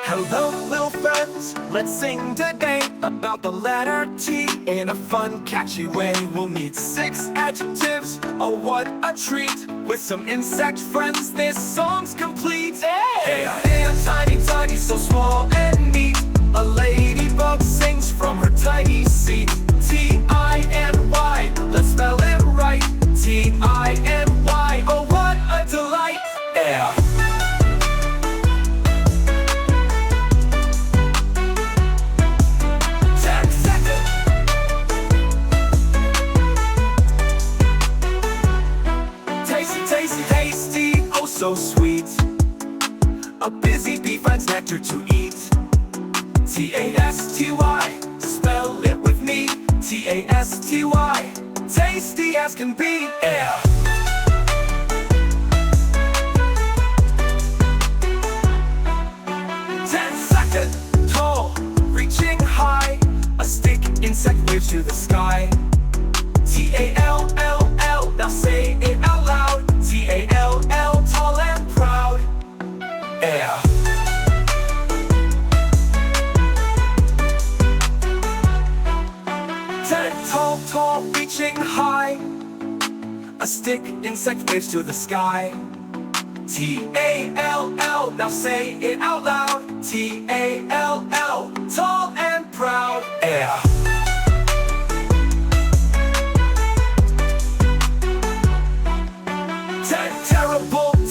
Hello, little friends, let's sing today about the letter T in a fun, catchy way. We'll need 6 adjectives, oh what a treat. With some insect friends, this song's complete. Hey! Hey, a tiny, tiny, so small and neat. A ladybug sings from her tiny seat. T-I-N-Y, let's spell it right. T-I-N-Y, oh what a delight. Yeah! Tasty, oh so sweet. A busy bee finds nectar to eat. T-A-S-T-Y, spell it with me. T-A-S-T-Y, tasty as can be. Yeah. Ten-second, tall, reaching high. A stick insect waves to the sky. T-A-L-L-L, now say it out loud. T-A-L-L, tall and proud. Yeah. Ten, tall, tall, reaching high. A stick insect waves to the sky. T-A-L-L, now say it out loud. T-A-L-L, tall and proud. Yeah.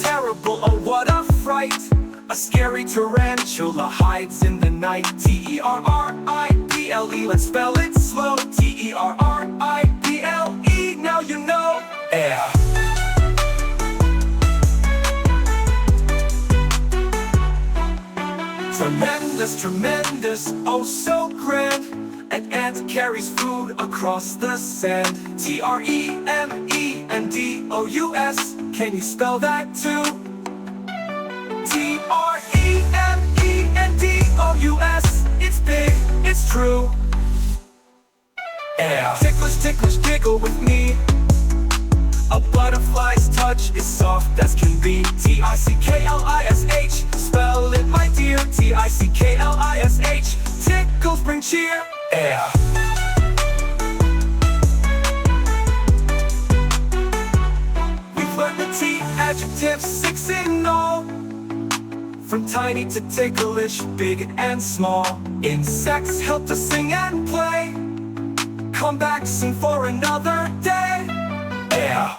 Terrible, oh what a fright. A scary tarantula hides in the night. T-E-R-R-I-B-L-E, let's spell it slow. T-E-R-R-I-B-L-E, now you know. Yeah. Tremendous, oh so grand. An ant carries food across the sand. T-R-E-M-E-N-D-O-U-S, can you spell that too? T-R-E-M-E-N-D-O-U-S, it's big, it's true. Yeah. Ticklish, giggle with me. A butterfly's touch is soft as can be. T-I-C-K-L-I-S-H, spell it my dear. T-I-C-K-L-I-S-H, tickles bring cheer. Yeah. We've learned the T adjectives, 6 in all. From tiny to ticklish, big and small. Insects help to sing and play. Come back soon for another day. Yeah.